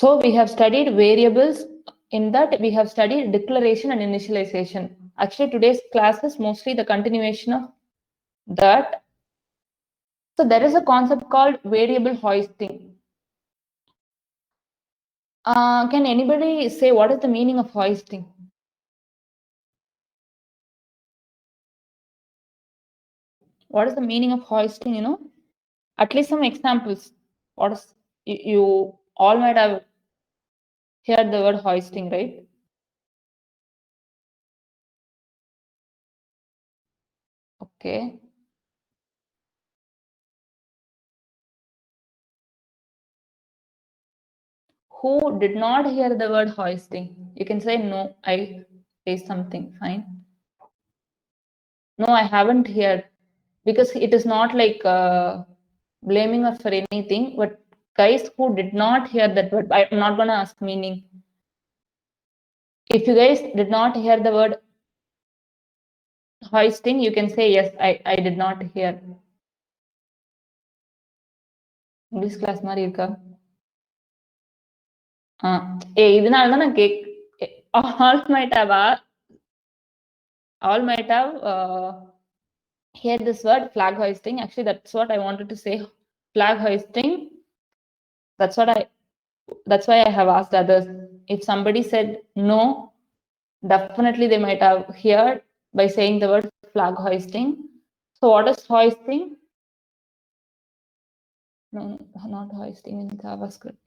So we have studied variables. In that, we have studied declaration and initialization. Actually, today's class is mostly the continuation of that. So there is a concept called variable hoisting. Can anybody say what is the meaning of hoisting? What is the meaning of hoisting? You know, at least some examples. What is you all might have heard the word hoisting, right? Okay. Who did not hear the word hoisting? You can say no. I say something. Fine. No, I haven't heard, because it is not like blaming us for anything. But guys who did not hear that word, I'm not gonna ask meaning. If you guys did not hear the word hoisting, you can say yes. I did not hear. English class மாதிரி இருக்கா? இதனால தான் நான் all might have heard this word flag hoisting. Actually, that's what I wanted to say. Flag hoisting. That's why I have asked others. If somebody said no, definitely they might have heard by saying the word flag hoisting. So what is hoisting? No, not hoisting in JavaScript.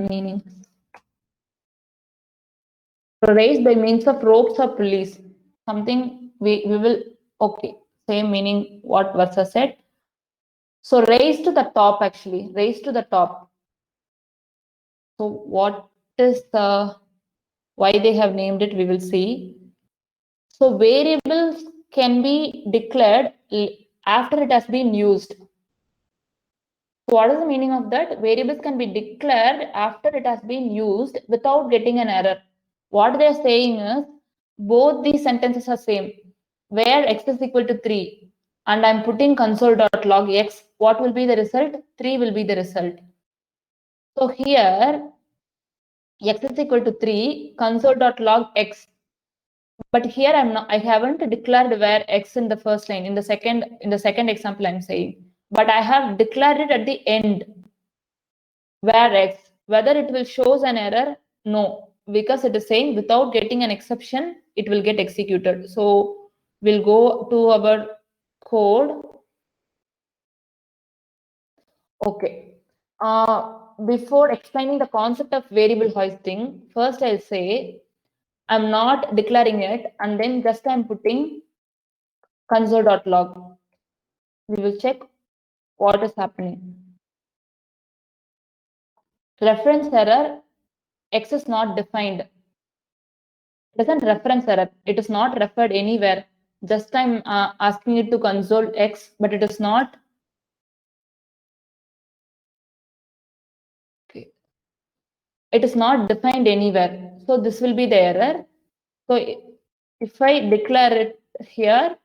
Meaning. Raised by means of ropes or pulleys. Something we will, okay, same meaning what Varsa said. So raised to the top, actually, raised to the top. So what is the, why they have named it, we will see. So variables can be declared after it has been used. So what is the meaning of that? Variables can be declared after it has been used without getting an error. What they are saying is both these sentences are same. Where x is equal to 3 and I'm putting console.log x, what will be the result? 3 will be the result. So here x is equal to 3 console.log x. But here I haven't declared where x in the first line. In the second example I'm saying, but I have declared it at the end where x. Whether it will shows an error? No, because it is saying without getting an exception, it will get executed. So we'll go to our code. Okay. Before explaining the concept of variable hoisting, first I'll say I'm not declaring it, and then just I'm putting console.log. We will check what is happening. Reference error, x is not defined. It isn't reference error. It is not referred anywhere. Just I'm asking it to console x, but it is not. Okay. It is not defined anywhere. So this will be the error. So if I declare it here,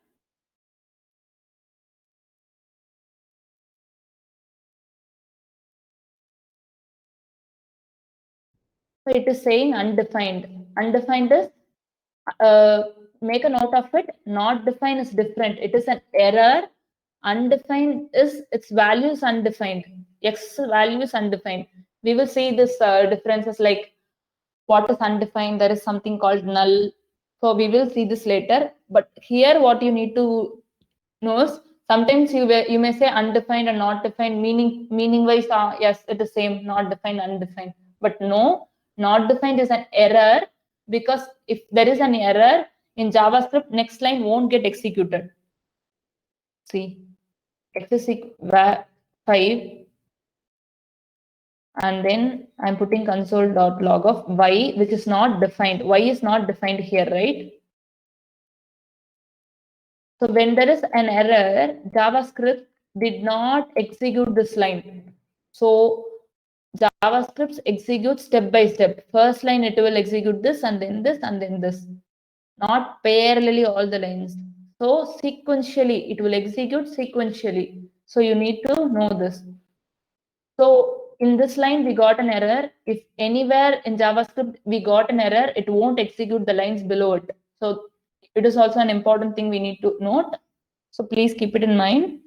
so it is saying undefined. Undefined is, make a note of it. Not defined is different. It is an error. Undefined is its value is undefined. X value is undefined. We will see this differences like what is undefined. There is something called null. So we will see this later. But here, what you need to know is sometimes you may say undefined and not defined. Meaning wise, yes, it is same. Not defined, undefined. But no, not defined is an error, because if there is an error in JavaScript, next line won't get executed. See, x is equal 5. And then I'm putting console.log of y, which is not defined. Y is not defined here, right? So when there is an error, JavaScript did not execute this line. So JavaScript executes step by step. First line, it will execute this, and then this, and then this. Not parallelly all the lines. So sequentially, it will execute sequentially. So you need to know this. So in this line, we got an error. If anywhere in JavaScript we got an error, it won't execute the lines below it. So it is also an important thing we need to note. So please keep it in mind.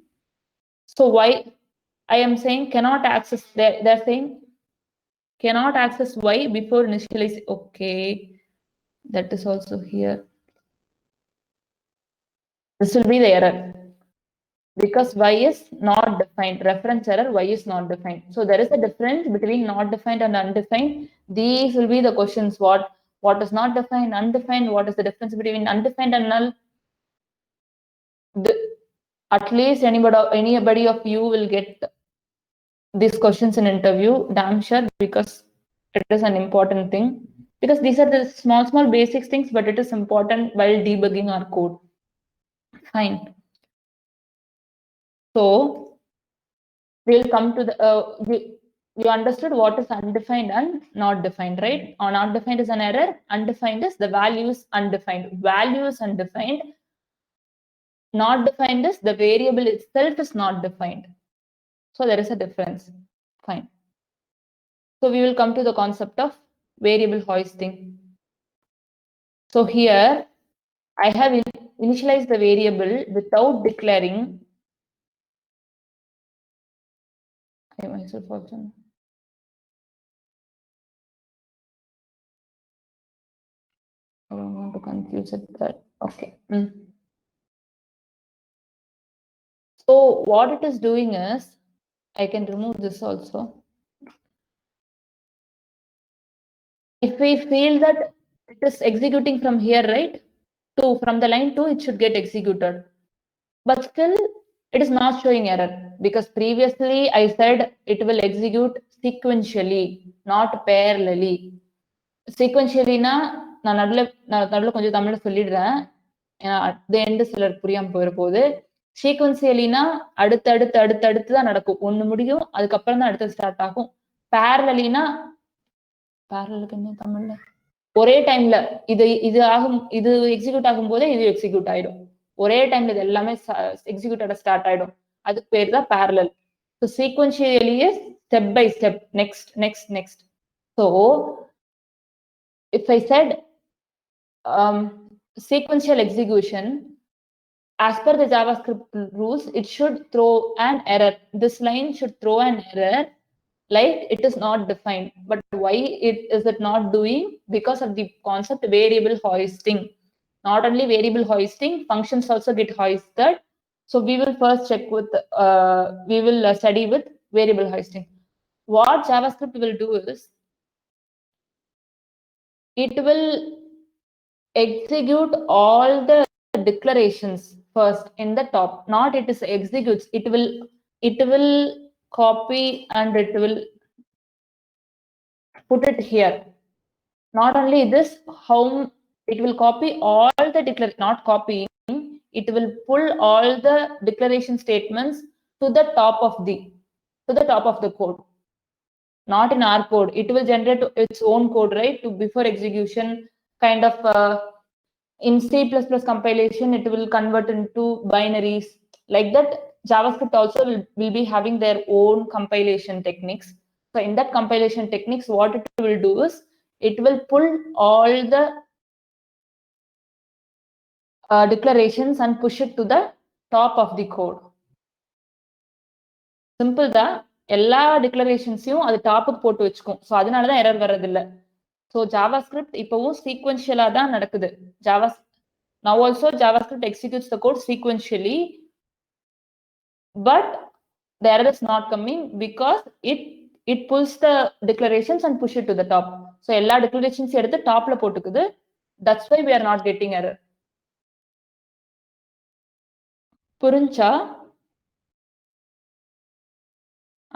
So why I am saying cannot access, they're saying cannot access Y before initialize. Okay, that is also here. This will be the error because Y is not defined. Reference error, Y is not defined. So there is a difference between not defined and undefined. These will be the questions. What is not defined, undefined? What is the difference between undefined and null? At least anybody of you will get these questions in interview, damn sure, because it is an important thing. Because these are the small basic things, but it is important while debugging our code. Fine. So we'll come to the you understood what is undefined and not defined, right? Or not defined is an error. Undefined is the value is undefined. Value is undefined. Not defined is the variable itself is not defined. So there is a difference. Fine. So we will come to the concept of variable hoisting. So here I have initialized the variable without declaring. I myself also. I don't want to confuse it. That okay. So what it is doing is, I can remove this also. If we feel that it is executing from here, right? From the line 2, it should get executed. But still, it is not showing error because previously I said it will execute sequentially, not parallelly. சீக்வென்ஷியலினா நான் நடுவில் கொஞ்சம் தமிழ்ல சொல்லிடுறேன். அது end சிலர் புரியாம போயிட போகுது. சீக்வென்சியலினா அடுத்து தான் நடக்கும். ஒண்ணு முடியும், அதுக்கப்புறம் தான் அடுத்தது ஸ்டார்ட் ஆகும். பேரலினா பேரலுக்கு என்ன தமிழ்ல ஒரே டைம்ல இது ஆகும், இது எக்ஸிக்யூட் ஆகும் போதே இது எக்ஸிக்யூட் ஆயிடும். ஒரே டைம்ல இது எல்லாமே எக்ஸிக்யூட் ஆட ஸ்டார்ட் ஆயிடும். அதுக்கு பேர் தான் parallel. So sequentially step by step, next. So if I said sequential execution, as per the JavaScript rules, it should throw an error. This line should throw an error like it is not defined. But why is it not doing? Because of the concept variable hoisting. Not only variable hoisting, functions also get hoisted. So we will first check with, we will study with variable hoisting. What JavaScript will do is, it will execute all the declarations first in the top. Not it is executes, it will copy and it will put it here. Not only this, how it will copy all the not copying, it will pull all the declaration statements to the top of the code. Not in our code, it will generate its own code, right? To before execution kind of in C++ compilation, it will convert into binaries. Like that, JavaScript also will be having their own compilation techniques. So in that compilation techniques, what it will do is, it will pull all the declarations and push it to the top of the code. Simple தான், எல்லா டிக்ளரேஷன்ஸையும் அது டாப்புக்கு போட்டு வச்சுக்கும். So அதனால தான் error வர்றதில்லை. So JavaScript இப்பவும் சீக்வென்ஷியலா தான் நடக்குது. Now also JavaScript executes the code sequentially, but the error is not coming because it pulls the declarations and push it to the top. So எல்லா declarations எடுத்து topல போட்டுக்குது. That's why we are not getting error. புரிஞ்சா?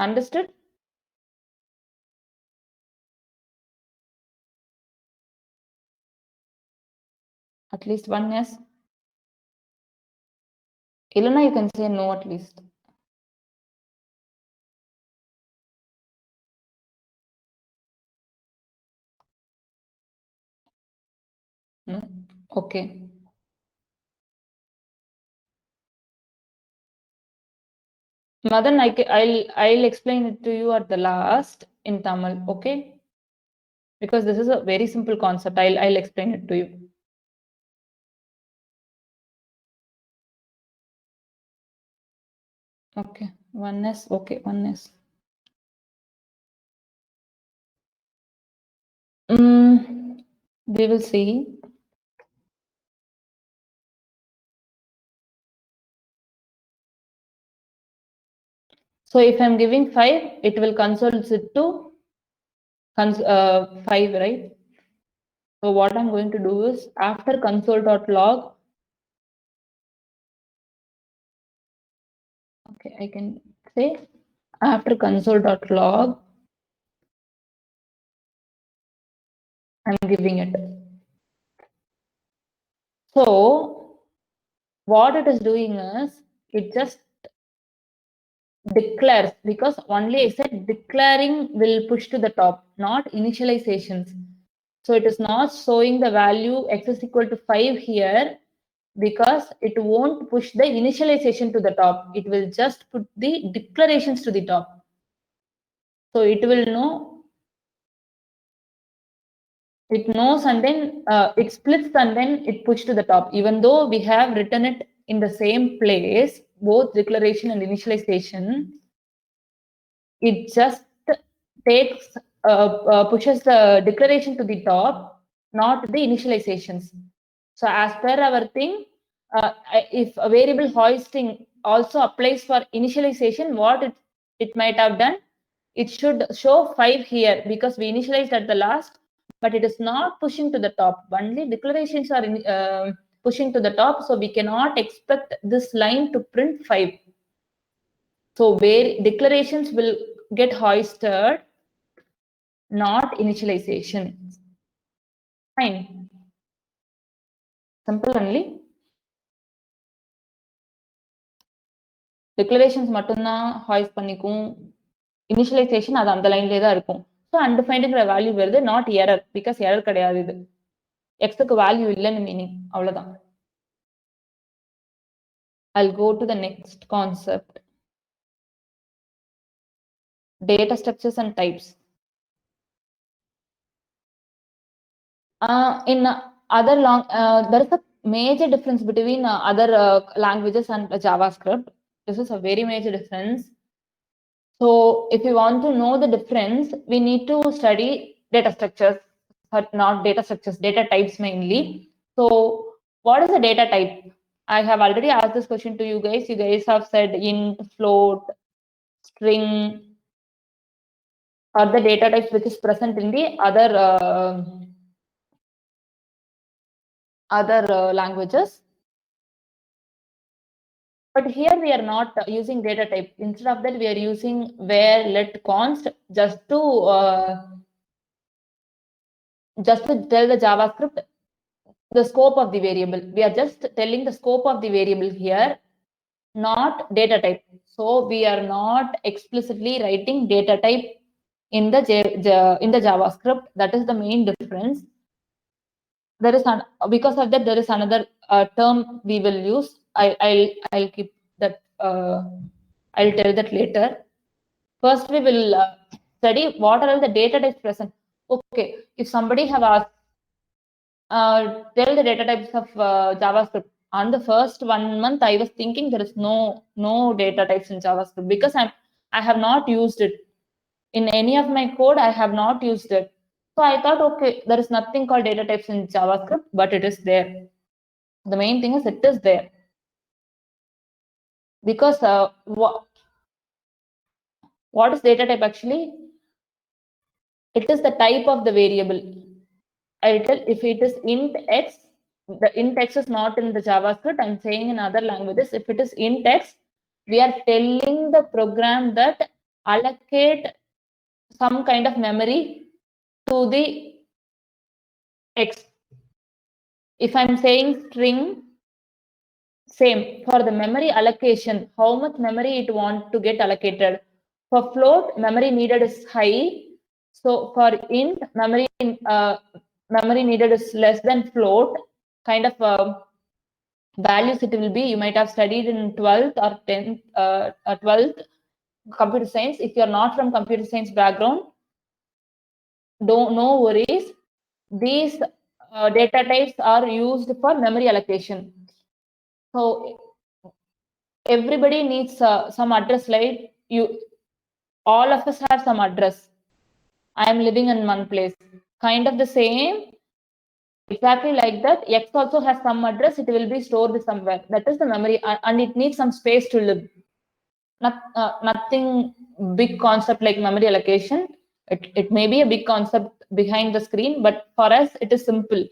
Understood? At least one yes. Ilana, you can say no at least. No? Okay. Madan, I'll explain it to you at the last in Tamil, okay? Because this is a very simple concept. I'll explain it to you. Okay, oneness. Okay, oneness. We will see. So if I'm giving 5, it will console it to 5, right? So what I'm going to do is after console.log, okay, I can say after console.log, I'm giving it. So what it is doing is it just declares, because only I said declaring will push to the top, not initializations. So it is not showing the value x is equal to 5 here because it won't push the initialization to the top. It will just put the declarations to the top. So it will know, it knows, and then it splits and then it pushes to the top. Even though we have written it in the same place, both declaration and initialization, it just takes pushes the declaration to the top, not the initializations. So as per our thing, if a variable hoisting also applies for initialization, what it might have done, it should show 5 here because we initialized at the last, but it is not pushing to the top. Only declarations are pushing to the top, so we cannot expect this line to print 5. So where declarations will get hoisted, not initialization. Fine. Simple only. Declarations மட்டும்தான் hoist பண்ணிக்கும். Initialization அது அந்த லைன்லயே தான் இருக்கும். So undefinedங்கிற value வருது, not error, because error கிடையாது இது. Xக்கு value இல்லைன்னு மீனிங், அவ்வளவுதான். I'll go to the next concept. Data structures and types. In other there is a major difference between other languages and JavaScript. This is a very major difference. So if you want to know the difference, we need to study data structures, but not data structures, data types mainly. So what is a data type? I have already asked this question to you guys. You guys have said int, float, string, or the data types which is present in the other languages. But here we are not using data type. Instead of that, we are using where let const just to tell the JavaScript the scope of the variable. We are just telling the scope of the variable here, not data type. So we are not explicitly writing data type in the JavaScript. That is the main difference. There is because of that, there is another term we will use. I'll keep that. I'll tell that later. First, we will study what are all the data types present. Okay, if somebody have asked, tell the data types of JavaScript. On the first 1 month, I was thinking there is no data types in JavaScript because I have not used it in any of my code. I have not used it. So I thought, okay, there is nothing called data types in JavaScript, but it is there. The main thing is it is there because what is data type actually? It is the type of the variable. I'll tell if it is int x, the int x is not in the JavaScript. I'm saying in other languages, if it is int x, we are telling the program that allocate some kind of memory to the x. If I'm saying string, same for the memory allocation, how much memory it want to get allocated. For float, memory needed is high. So for int, memory needed is less than float. Kind of values it will be. You might have studied in 12th or 10th, 12th computer science. If you're not from computer science background, no worries. These data types are used for memory allocation. So everybody needs some address, like all of us have some address. I am living in one place. Kind of the same, exactly like that. X also has some address. It will be stored somewhere. That is the memory, and it needs some space to live. Nothing big concept like memory allocation. It may be a big concept behind the screen, but for us, it is simple.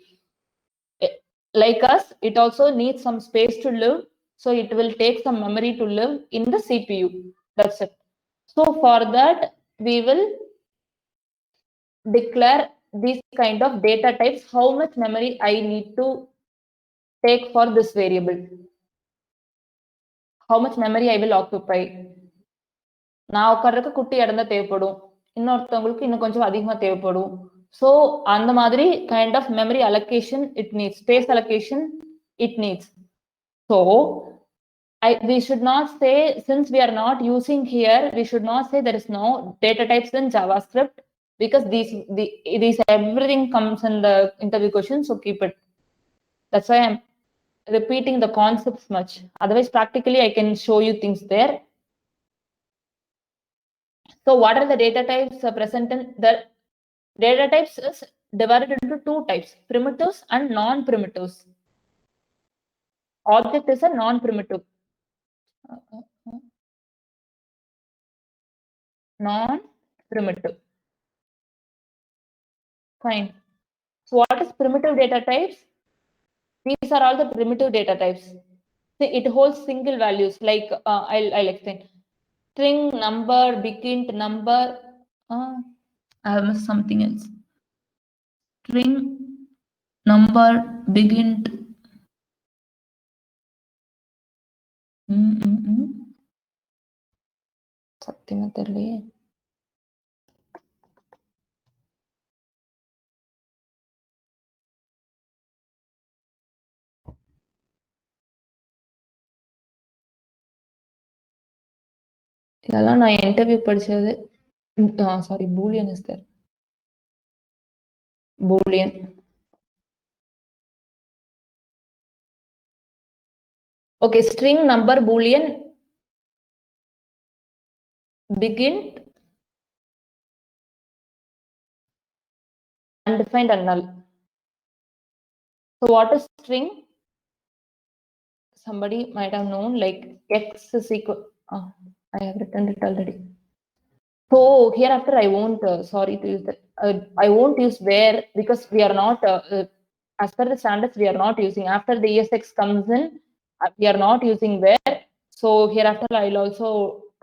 Like us, it also needs some space to live. So it will take some memory to live in the CPU. That's it. So for that, we will declare these kind of data types, how much memory I need to take for this variable. How much memory I will occupy. நான் உட்கார்றதுக்கு குட்டி இடம் தான் தேவைப்படும், இன்னொருத்தவங்களுக்கு இன்னும் கொஞ்சம் அதிகமா தேவைப்படும். ஸோ அந்த மாதிரி kind of memory allocation it needs, space allocation it needs. So we should not say, since we are not using here, we should not say there is no data types in JavaScript, because these everything comes in the interview question, so keep it. That's why I'm repeating the concepts much. Otherwise, practically, I can show you things there. So what are the data types present in the data types is divided into two types, primitives and non-primitives. Object is a non-primitive. Non-primitive. Fine. So what is primitive data types? These are all the primitive data types. See, it holds single values, like I'll explain. String, number, big int, number. I have missed something else. String, number, big int. சத்தியமா தெரியலையே. இதெல்லாம் நான் interview படிச்சது. Sorry, Boolean is there. Boolean. Okay, string, number, Boolean, big int, undefined and null. So what is string? Somebody might have known, like x is equal. I have written it already. So hereafter I won't, sorry to use that. I won't use where, because we are not, as per the standards, we are not using. After the ESX comes in, we are not using where. So hereafter I'll also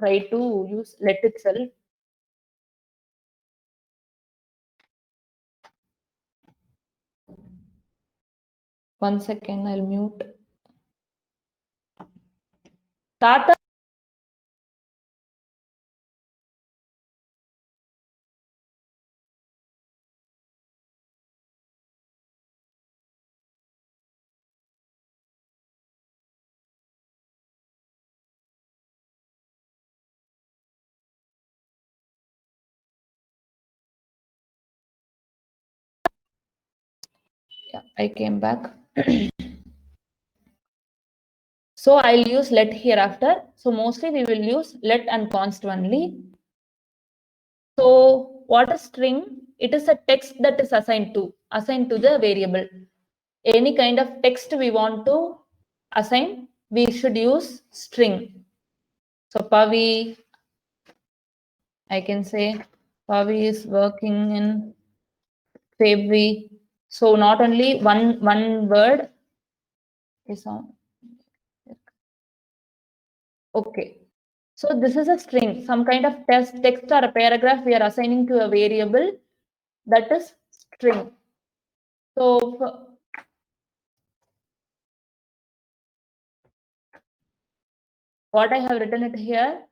try to use let itself. One second, I'll mute. Tata. Yeah, I came back. So I'll use let hereafter. So mostly we will use let and const only. So what is string? It is a text that is assigned to the variable. Any kind of text we want to assign, we should use string. So Pavi, I can say Pavi is working in February. So not only one word is on. Okay. So this is a string, some kind of text or a paragraph we are assigning to a variable, that is string. So what I have written it here,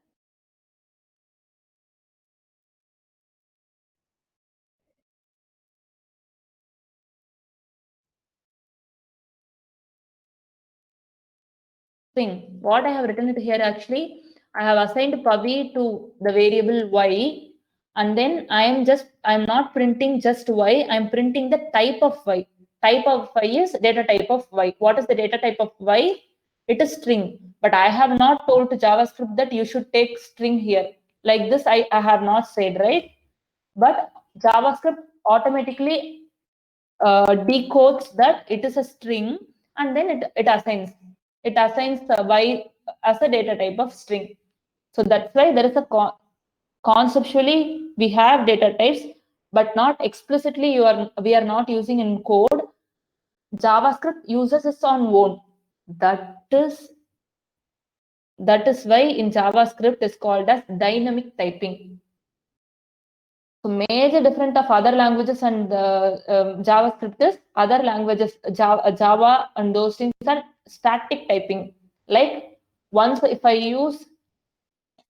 string. What I have written it here actually, I have assigned Pavi to the variable y, and then I'm not printing just y, I'm printing the type of y. Type of y is data type of y. What is the data type of y? It is string. But I have not told to JavaScript that you should take string here. Like this, I have not said, right? But JavaScript automatically decodes that it is a string, and then it assigns y as a data type of string. So that's why there is a conceptually we have data types, but not explicitly we are not using in code. JavaScript uses its own own. That is why in JavaScript is called as dynamic typing. So major difference of other languages and JavaScript is other languages, Java and those things are static typing. Like once if I use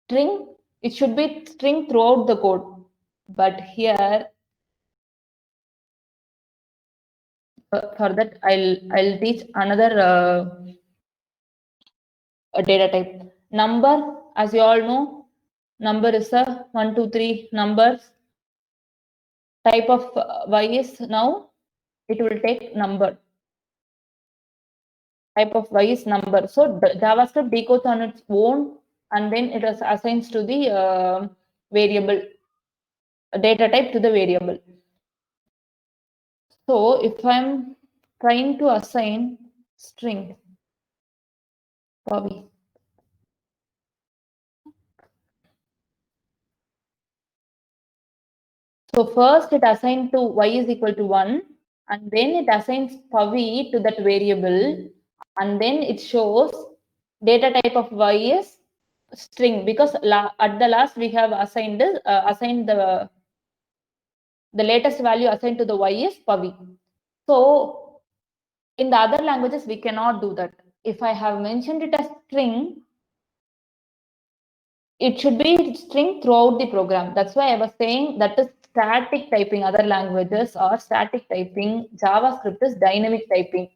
string, it should be string throughout the code. But here, for that, I'll teach another data type. Number, as you all know, number is a 1, 2, 3 numbers. Type of y is now it will take number. Type of y is number. So JavaScript decodes on its own, and then it assigns to the variable data type to the variable. So if I'm trying to assign string, Bobby. So first it assigns to y is equal to 1, and then it assigns Pavi to that variable, and then it shows data type of y is string, because at the last we have assigned the latest value assigned to the y is Pavi. So in the other languages we cannot do that. If I have mentioned it as string, it should be string throughout the program. That's why I was saying that is static typing. Other languages are static typing. JavaScript is dynamic typing.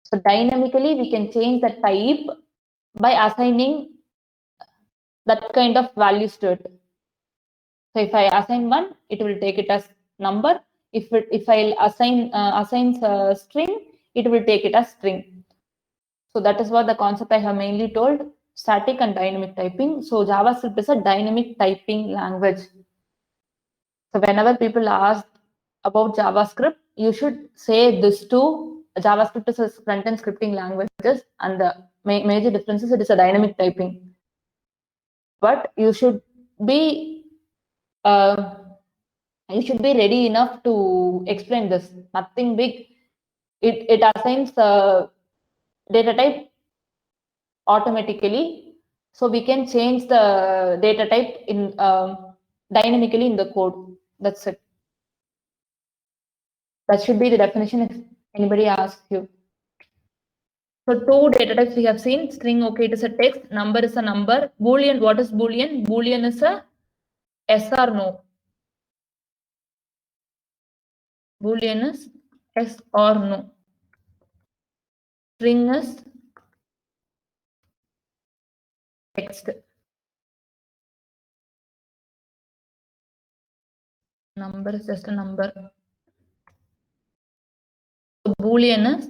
So dynamically we can change the type by assigning that kind of values to it. So if I assign 1, it will take it as number. If I assign string, it will take it as string. So that is what the concept I have mainly told, static and dynamic typing. So JavaScript is a dynamic typing language. So whenever people ask about JavaScript, you should say this too. JavaScript is a front-end scripting languages, and the major difference is it is a dynamic typing. But you should be ready enough to explain this. Nothing big. It assigns data type automatically, so we can change the data type in dynamically in the code. That's it. That should be the definition if anybody asks you. So two data types we have seen: string, okay, it is a text; number is a number. Boolean, what is Boolean? Boolean is a yes or no. Boolean is yes or no. String is text. Number is just a number. So Boolean is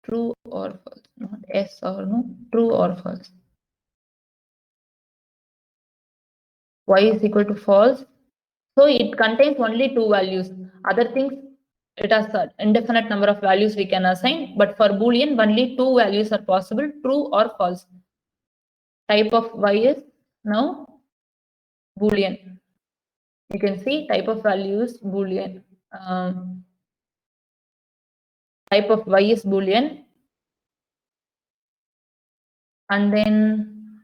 true or false, not yes or no, true or false. Y is equal to false. So it contains only two values. Other things, it has an indefinite number of values we can assign, but for Boolean, only two values are possible, true or false. Type of Y is now Boolean. You can see type of value is Boolean. Type of Y is Boolean. And then,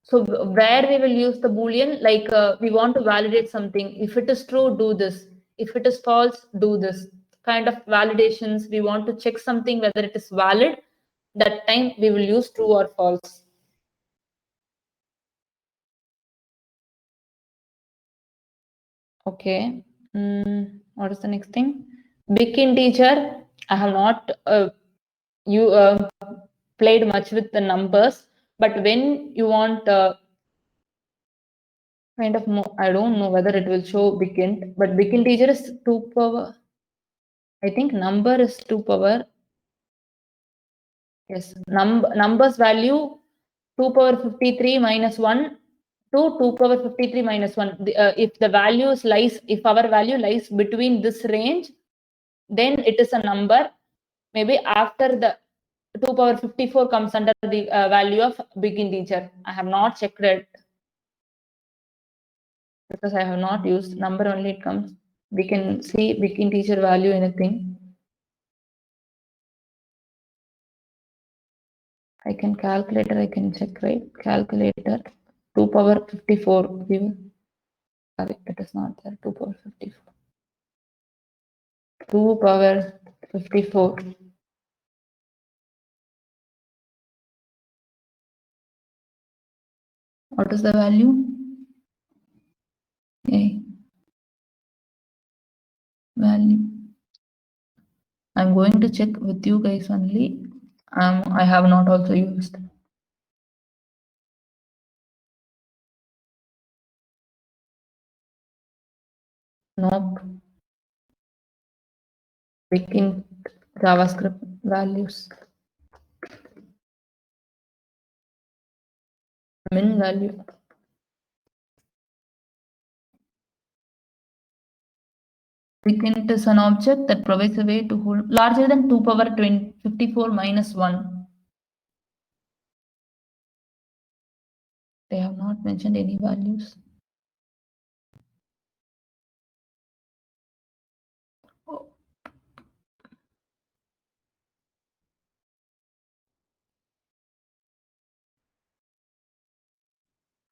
so where we will use the Boolean, like we want to validate something. If it is true, do this. If it is false, do this. Kind of validations. We want to check something whether it is valid. That time we will use true or false. Okay. What is the next thing? Big integer. I have not played much with the numbers, but when you want kind of more, I don't know whether it will show big int, but big integer is 2 power. I think number is 2 power. Yes, numbers value 2 power 53 minus 1 to 2 power 53 minus 1. If the values lies, if our value lies between this range, then it is a number. Maybe after the 2 power 54 comes under the value of big integer. I have not checked it because I have not used number only it comes. We can see big integer value anything. I can calculator, I can check, right? Calculator 2 power 54. Sorry, it is not there. 2 power 54. 2 power 54. What is the value? Okay. Value. I'm going to check with you guys only. I have not also used. Nope. Picking JavaScript values. Min value. Int is an object that provides a way to hold larger than 2 power 54 minus 1. They have not mentioned any values.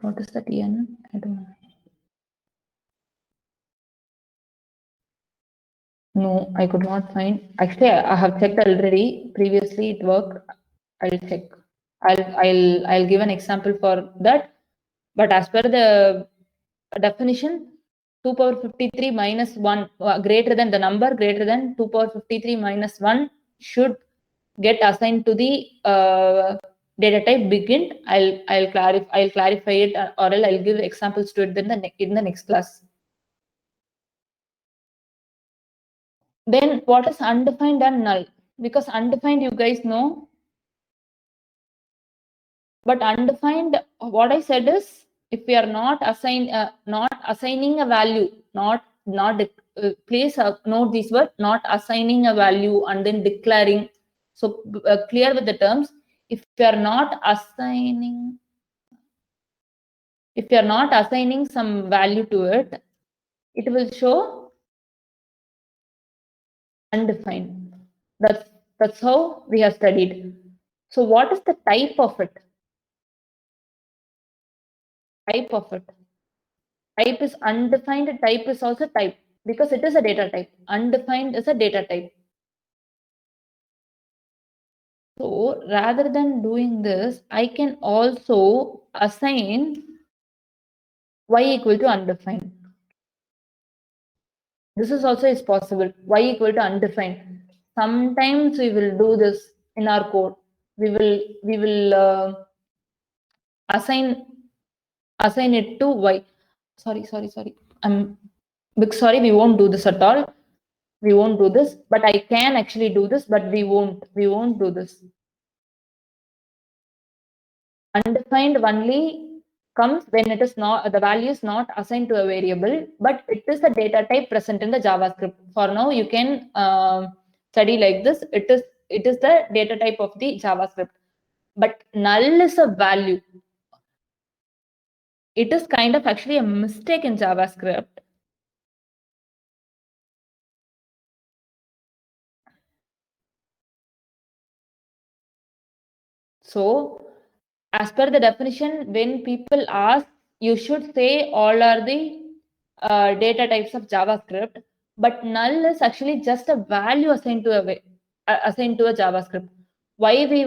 What is that n? I don't know. No, I could not find. Actually, I have checked already. Previously, it worked. I'll check. I'll give an example for that. But as per the definition, 2 power 53 minus 1 greater than the number greater than 2 power 53 minus 1 should get assigned to the data type big int. I'll clarify it, or I'll give examples to it in the next class. Then what is undefined and null? Because undefined, you guys know. But undefined, what I said is, if we are not assigning a value, please note this word, not assigning a value and then declaring. So clear with the terms. If you are not assigning some value to it, it will show undefined. That's how we have studied. So what is the type of it? Type of it. Type is undefined, type is also type because it is a data type. Undefined is a data type. So rather than doing this, I can also assign y equal to undefined. This is also is possible. Y equal to undefined. Sometimes we will do this in our code. We will assign it to y. Sorry. I'm big sorry. We won't do this at all. We won't do this, but I can actually do this, but we won't do this. Undefined only comes when it is not, the value is not assigned to a variable, but it is a data type present in the JavaScript. For now, you can study like this. It is the data type of the JavaScript, but null is a value. It is kind of actually a mistake in JavaScript. So as per the definition, when people ask, you should say all are the data types of JavaScript, but null is actually just a value assigned to a JavaScript. Why we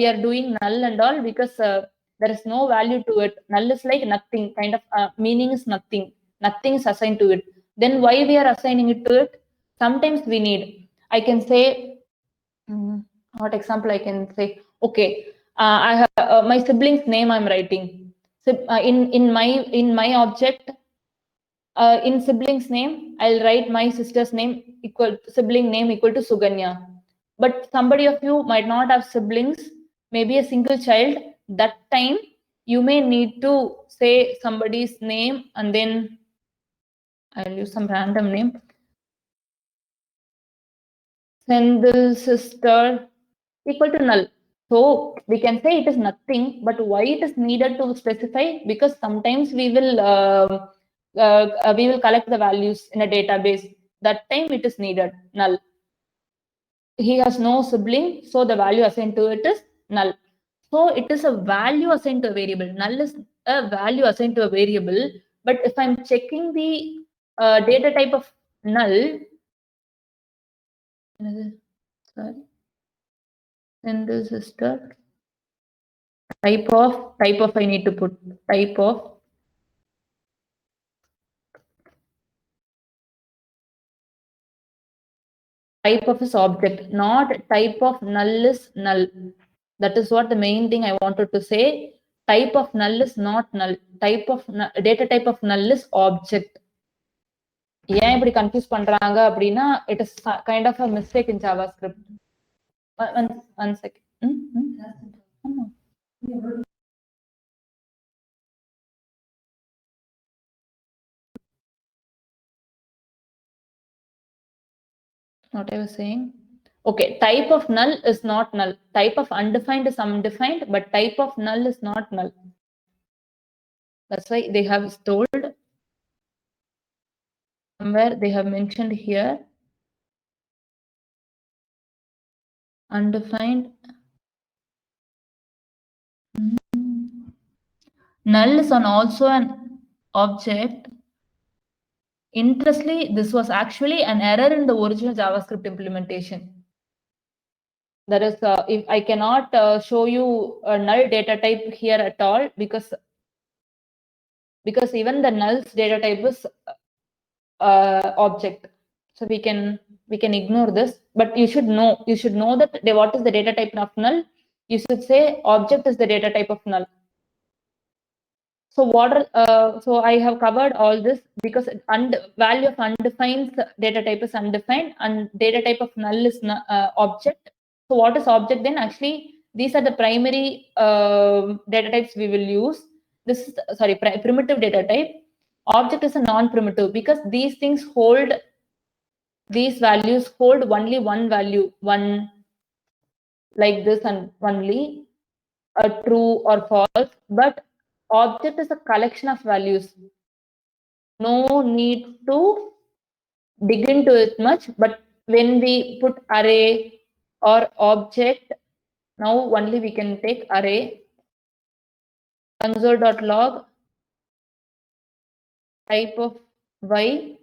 are doing null and all? Because there is no value to it. Null is like nothing, kind of meaning is nothing. Nothing is assigned to it. Then why we are assigning it to it? Sometimes we need. I can say, what example I can say? Okay, I have my sibling's name I'm writing. So in my object, in sibling's name, I'll write my sister's name sibling name equal to Suganya. But somebody of you might not have siblings, maybe a single child. That time you may need to say somebody's name and then I'll use some random name. Sendil's sister equal to null. So we can say it is nothing, but why it is needed to specify? Because sometimes we will collect the values in a database. That time it is needed null. He has no sibling, so the value assigned to it is null. So it is a value assigned to a variable. Null is a value assigned to a variable. But if I'm checking the data type of null, sorry, then this is the type of I need to put type of is object, not type of null is null. That is what the main thing I wanted to say. Type of null is not null. Data type of null is object. ஏன் இப்படி confuse பண்றாங்க அப்படின்னா it is kind of a mistake in JavaScript. One second. What I was saying. Okay, type of null is not null. Type of undefined is undefined, but type of null is not null. That's why they have told somewhere they have mentioned here undefined. Null is also an object. Interestingly, this was actually an error in the original JavaScript implementation. That is, if I cannot show you a null data type here at all because even the null's data type is object. So we can ignore this, but you should know that what is the data type of null. You should say object is the data type of null. So so I have covered all this because value of undefined data type is undefined and data type of null is object. So what is object then? Actually, these are the primary data types we will use. This is primitive data type. Object is a non-primitive because these values hold only one value, one like this and only a true or false, but object is a collection of values. No need to dig into it much, but when we put array or object, now only we can take array console.log type of y,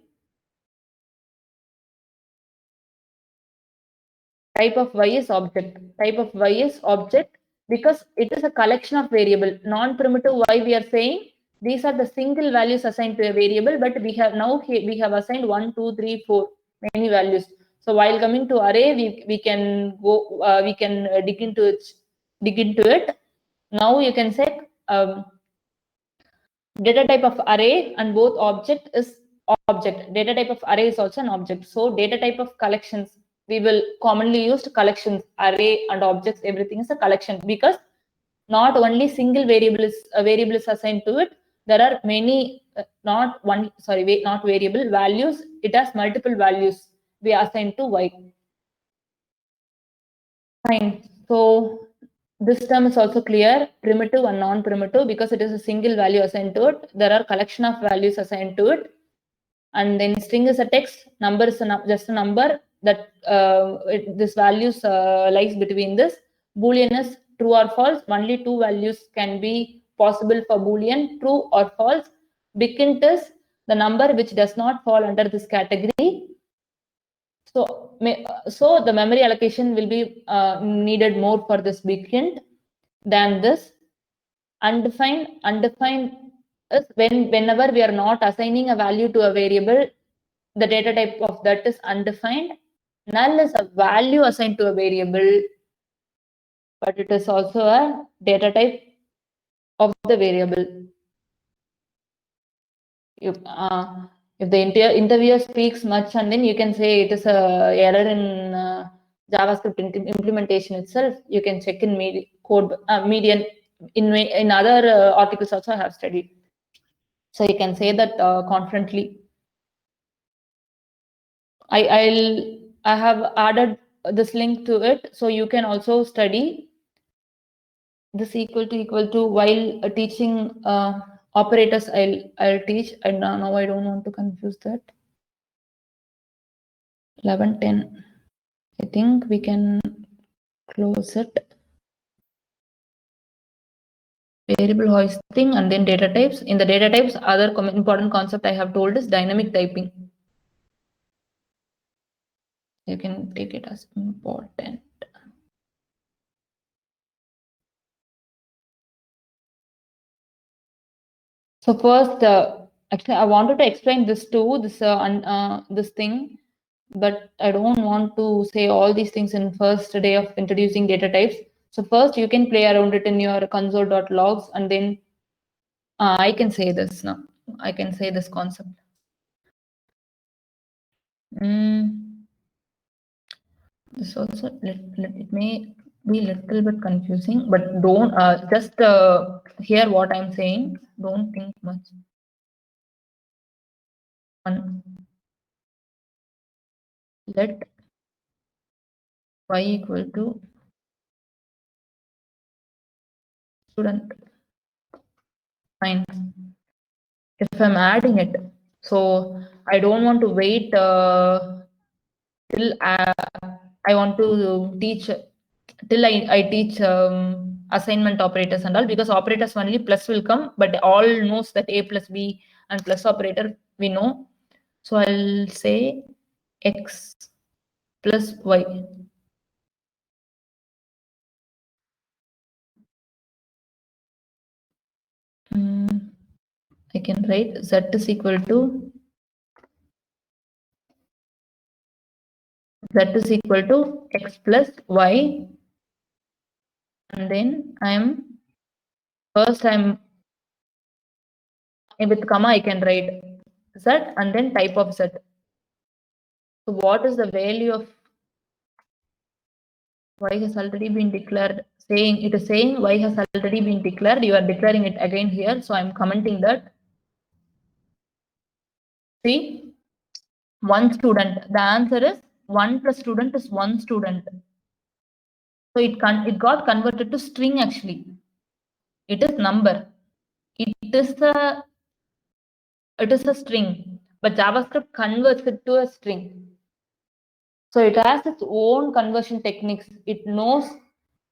type of y is object. Type of y is object because it is a collection of variable. Non-primitive y we are saying these are the single values assigned to a variable, but we have now we have assigned 1, 2, 3, 4 many values. So while coming to array, we can go we can dig into it. Now you can say data type of array and both object is object. Data type of array is also an object. So data type of collections, we will commonly use collections. Array and objects, everything is a collection because not only single variable is assigned to it. There are many not variable values. It has multiple values we assign to y. Fine. So this term is also clear, primitive and non-primitive, because it is a single value assigned to it. There are collection of values assigned to it. And then string is a text, number is just a number that this values lies between this. Boolean is true or false. Only two values can be possible for Boolean, true or false. Bigint is the number which does not fall under this category. So the memory allocation will be needed more for this bigint than this. Undefined is whenever we are not assigning a value to a variable, the data type of that is undefined. Null is a value assigned to a variable, but it is also a data type of the variable. If the interviewer speaks much, and then you can say it is a error in JavaScript implementation itself. You can check in code median in other articles also I have studied. So you can say that confidently. I have added this link to it, so you can also study this equal to while teaching operators. I'll teach, and now I don't want to confuse that. 11:10. I think we can close it. Variable hoisting and then data types. In the data types, other important concept I have told is dynamic typing. You can take it as important. So first, actually, I wanted to explain this too, this thing, but I don't want to say all these things in first day of introducing data types. So first, you can play around it in your console.logs, and then I can say this now. I can say this concept. This also it may be a little bit confusing, but don't just hear what I'm saying. Don't think much. Let y equal to student. Fine. If I'm adding it, so I don't want to wait till I want to teach till I teach assignment operators and all, because operators only plus will come, but all knows that a plus b and plus operator we know. So I'll say x plus y. I can write z is equal to x plus y, and then I'm with comma I can write z and then type of z. So what is the value of y has already been declared? It is saying y has already been declared. You are declaring it again here. So I'm commenting that. See, one student. The answer is 1 plus student is 1 student. So it got converted to string actually. It is number. It is a string, but JavaScript converts it to a string. So it has its own conversion techniques. It knows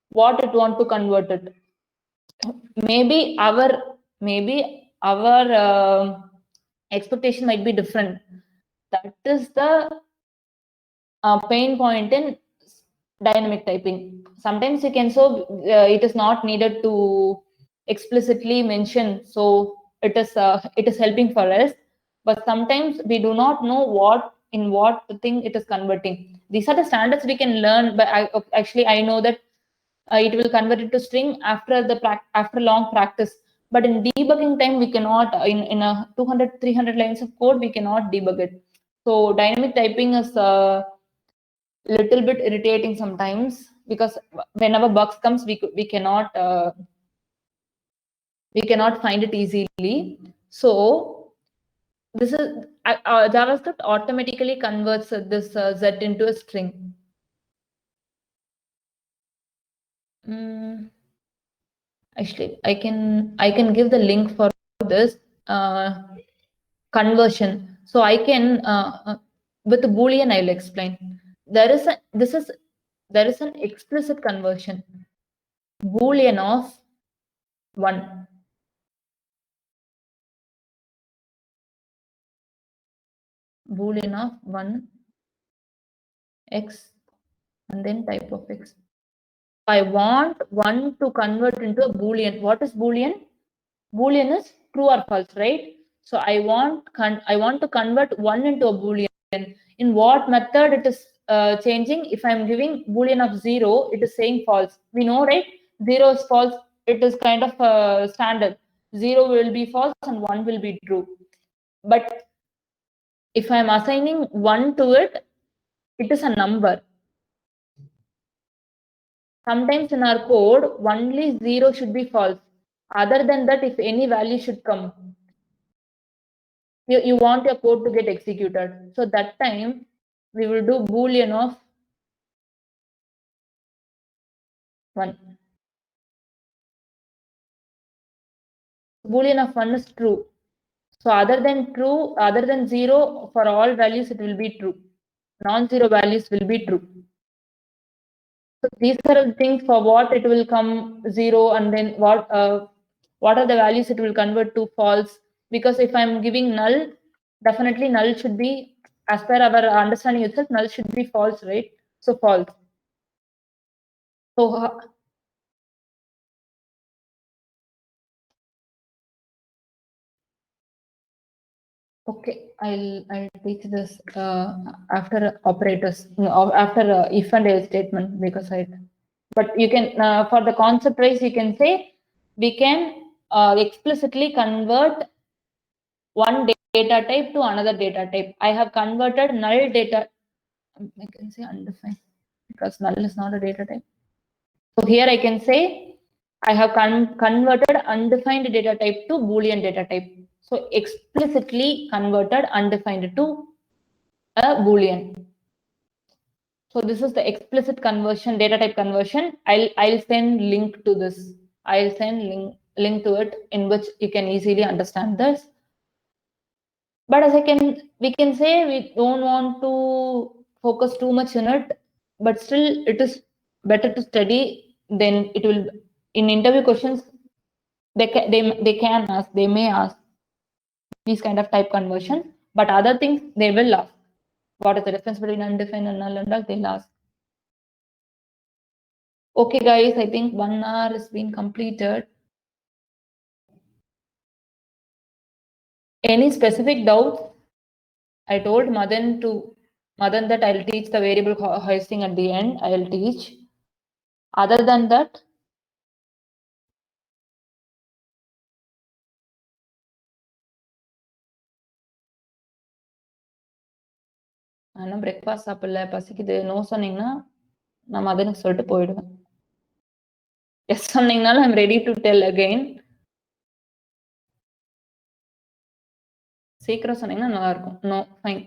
what it wants to convert it. Maybe our expectation might be different. That is the pain point in dynamic typing. Sometimes you can it is not needed to explicitly mention, so it is helping for us, but sometimes we do not know what thing it is converting. These are the standards we can learn, but I know that it will convert it to string after long practice, but in debugging time we cannot, in a 200-300 lines of code we cannot debug it. So dynamic typing is little bit irritating sometimes, because whenever bugs comes we cannot find it easily. So this is JavaScript automatically converts this z into a string. Actually, I can give the link for this conversion. So I can with Boolean I will explain. There is an explicit conversion. Boolean of 1. Boolean of 1 x and then type of x. I want 1 to convert into a Boolean. What is Boolean? Boolean is true or false, right? So I want to convert 1 into a Boolean. In what method it is changing. If I'm giving boolean of 0, it is saying false. We know, right? 0 is false. It is kind of standard. 0 will be false and 1 will be true. But if I'm assigning 1 to it, it is a number. Sometimes in our code, only 0 should be false. Other than that, if any value should come, you want your code to get executed. So that time, we will do boolean of 1. Boolean of 1 is true. So other than 0, for all values, it will be true. Non-zero values will be true. So these are the things for what it will come 0, and then what are the values it will convert to false. Because if I'm giving null, definitely null should be, as per our understanding itself, null should be false, right? So false. So okay, I'll teach this after operators, after if and else statement, because but you can for the concept wise, you can say we can explicitly convert one data type to another data type. I have converted null data. I can say undefined because null is not a data type. So here I can say I have converted undefined data type to Boolean data type. So explicitly converted undefined to a Boolean. So this is the explicit conversion, data type conversion. I'll send link to this. I'll send link to it in which you can easily understand this. But as we can say we don't want to focus too much in it, but still it is better to study. Then it will, in interview questions, they may ask these kind of type conversion, but other things they will ask. What is the difference between undefined and null and all? They'll ask. Okay, guys, I think 1 hour has been completed. Any specific doubts? I told Madan that I'll teach the variable hoisting at the end. I'll teach. Other than that, நான் breakfast சாப்பிடல பசிக்குது no சொன்னீங்கன்னா நான் மதனுக்கு சொல்லிட்டு போயிடுவேன். Yes சொன்னீங்கனாலும் I'm ready to tell again. சீக்கிரம் சொன்னீங்கன்னா நல்லா இருக்கும். No fine.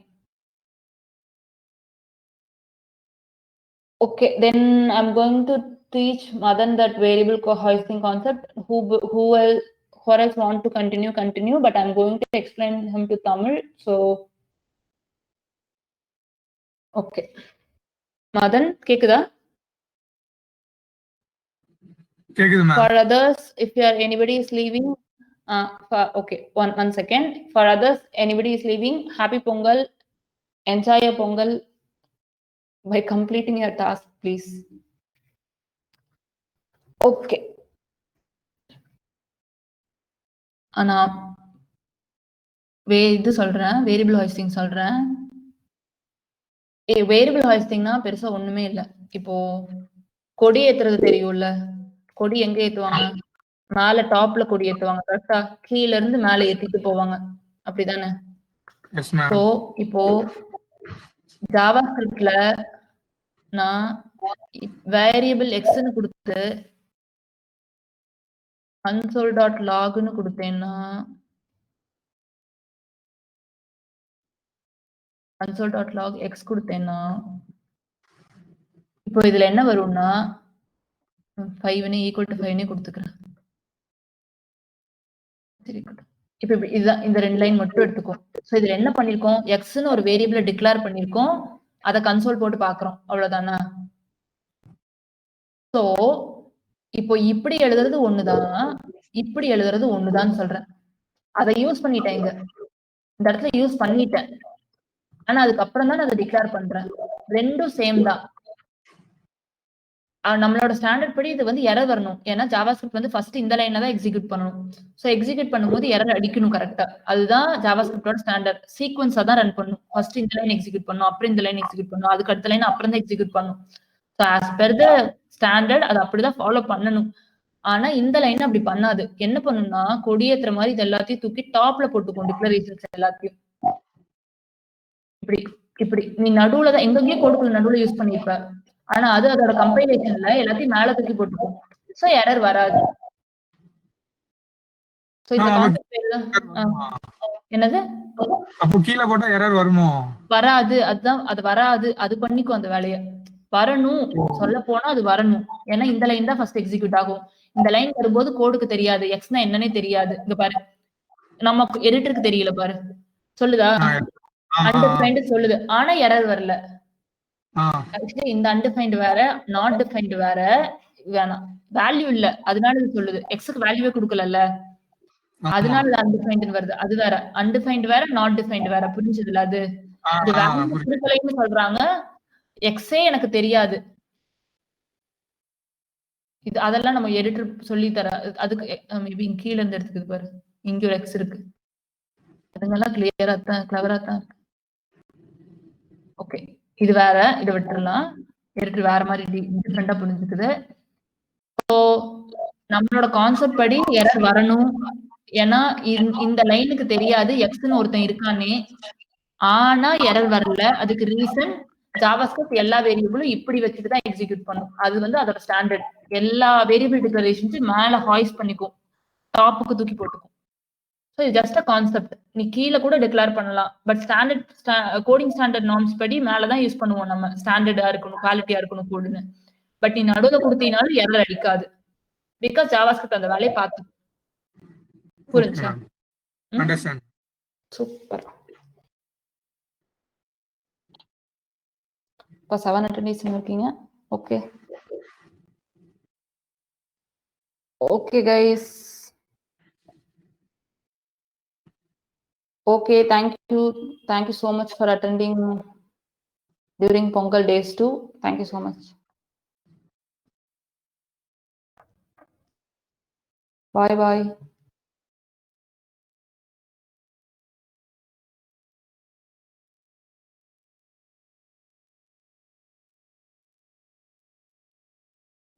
Okay, then I'm going to teach Madan that variable hoisting concept. Who else want to continue, but I'm going to explain him to Tamil. So, okay. Madan, கேக்குதா? கேக்குது ma'am. For others, if anybody is leaving, okay, one second. For others, anybody is leaving, happy Pongal, enjoy your Pongal by completing your task, please. Okay. ஆனா இது சொல்றேன், variable hoisting சொல்றேன். Variable ஹாய்ஸ்டிங்னா பெருசா ஒண்ணுமே இல்ல. இப்போ கொடி ஏத்துறது தெரியும்ல, கொடி எங்க ஏத்துவாங்க? மேல டாப்ல கொடி ஏத்துவாங்க கரெக்டா? கீழ இருந்து மேல ஏத்திட்டு போவாங்க, அப்படிதானே? சோ இப்போ ஜாவா ஸ்கிரிப்ட்ல நான் வேரியபிள் எக்ஸ்ன்னு கொடுத்து console.logன்னு கொடுத்தேன்னா console.log x கொடுத்தேன்னா இப்போ இதுல என்ன வரும்னா 5 ஈக்குவல் டு 5 கொடுத்துக்கிறேன். இப்ப இதுதான் இந்த 2 லைன் மட்டும் எடுத்துக்கோ. சோ இதுல என்ன பண்ணிருக்கோம்? எக்ஸ்ன்னு ஒரு வேரியபிளை டிக்ளேர் பண்ணிருக்கோம். அதை கன்சோல் போட்டு பாக்குறோம். அவ்வளவுதானா? சோ இப்போ இப்படி எழுதுறது ஒண்ணுதான், இப்படி எழுதுறது ஒண்ணுதான் சொல்றேன். அதை யூஸ் பண்ணிட்டேன் இங்க. இந்த இடத்துல யூஸ் பண்ணிட்டேன். ஆனா அதுக்கப்புறம் தான் அதை டிக்ளேர் பண்றேன். ரெண்டும் சேம் தான். நம்மளோட ஸ்டாண்டர்ட் படி இது வந்து எரர் வரணும். ஏன்னா ஜாவாஸ்கிரிப்ட் வந்து ஃபர்ஸ்ட் இந்த லைன்ல தான் எக்ஸிக்யூட் பண்ணணும். சோ எக்ஸிக்யூட் பண்ணும்போது எரர் அடிக்கணும் கரெக்ட்டா. அதுதான் ஜாவாஸ்கிரிப்ட்டோட ஸ்டாண்டர்ட். சீக்வென்ஸா தான் ரன் பண்ணணும். ஃபர்ஸ்ட் இந்த லைன் எக்ஸிக்யூட் பண்ணணும். அப்புறம் இந்த லைன் எக்ஸிக்யூட் பண்ணணும். அதுக்கு அடுத்த லைன் அப்புறம் தான் எக்ஸிக்யூட் பண்ணணும். So as per the standard அது அப்படிதான் ஃபாலோ பண்ணணும். ஆனா இந்த லைன் அப்படி பண்ணாது. என்ன பண்ணும்னா கொடியேத்துற மாதிரி இது எல்லாத்தையும் தூக்கி டாப்ல போட்டுக்கும் டிக்ளரேஷன்ஸ் எல்லாத்தையும். இப்படி இப்படி நீ நடுவுல தான் எங்கெங்கேயோ கோடுக்குள்ள நடுவுல யூஸ் பண்ணிருப்ப. ஆனா அது அதோட கம்பைலேஷன்ல எல்லாத்தையும் மேல தூக்கி போட்டுக்கும். சோ எரர் வராது. சோ இந்த கான்செப்ட் பேரு தான் என்னது? அப்போ கீழ போட்டா எரர் வருமோ? வராது. அதுதான் அது வராது. அது பண்ணிக்கும் அந்த வேலைய. வரணும். சொல்லப் போனா அது வரணும். ஏன்னா இந்த லைன் தான் ஃபர்ஸ்ட் எக்ஸிக்யூட் ஆகும். இந்த லைன் வரும்போது கோடுக்கு தெரியாது. எக்ஸ்னா என்னன்னே தெரியாது. இங்க பாரு. நமக்கு எடிட்டருக்கு தெரியல பாரு. சொல்லுதா? அன்டிஃபைன்டு சொல்லுது. ஆனா எரர் வரல. ஆக்சுவலி இந்த அன்டிஃபைன்டு வேற, நாட் டிஃபைன்டு வேற. வேணாம். வேல்யூ இல்ல. அதனால இது சொல்லுது. எக்ஸ்க்கு வேல்யூவே குடுக்கலல்ல. அதனால இது அன்டிஃபைன்டுன்னு வருது. அது வேற. அன்டிஃபைன்டு வேற, நாட் டிஃபைன்டு வேற. புரிஞ்சதுல அது? இது வேல்யூ குடுக்கலைன்னு சொல்றாங்க. எக்ஸே எனக்கு தெரியாது. இது அதெல்லாம் நம்ம எடிட்டர் சொல்லி தர. அதுக்கு மேபி கீழ இருந்து எடுத்துக்குது பாரு. இங்க ஒரு எக்ஸ் இருக்கு. அதுங்கெல்லாம் கிளியரா தான் கிளவரா தான் இருக்கு. ஓகே. இது வேற. இத விட்டுறலாம். எடிட்டர் வேற மாதிரி டிஃபரெண்டா புரிஞ்சுக்குது. சோ நம்மளோட கான்செப்ட் படி எரர் வரணும். ஏன்னா இந்த லைனுக்கு தெரியாது எக்ஸ்ன்னு ஒருத்தன் இருக்கானே. ஆனா எரர் வரல. அதுக்கு ரீசன் ஜாவாஸ்கிரிப்ட் எல்லா வேரியபிளும் இப்படி வச்சுட்டு தான் எக்ஸிக்யூட் பண்ணும். அது வந்து அதோட ஸ்டாண்டர்ட். எல்லா வேரியபிள் டிக்ளரேஷன்ஸும் மேல ஹாய்ஸ் பண்ணிக்கும். டாப்புக்கு தூக்கி போட்டுக்கும். ஸோ இது ஜஸ்ட் அ கான்செப்ட். நீ கீழ கூட டிக்ளேர் பண்ணலாம். But standard coding standard norms படி மேல தான் யூஸ் பண்ணுவோம் நம்ம. ஸ்டாண்டர்டா இருக்கணும், குவாலிட்டியா இருக்கணும் கோடுன்னு. பட் நீ நடுவுல குடுத்தீனாலும் எரர் அடிக்காது. பிகாஸ் ஜாவாஸ்கிரிப்ட் அந்த வேலையை பார்த்து. புரிஞ்சா? சூப்பர். இப்போ 7 அட்டெண்டன்ஸ் இருக்கீங்க. Okay. Okay guys. Okay, thank you. Thank you so much for attending during Pongal days too. Thank you so much. Bye bye.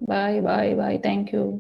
Bye bye bye. Thank you.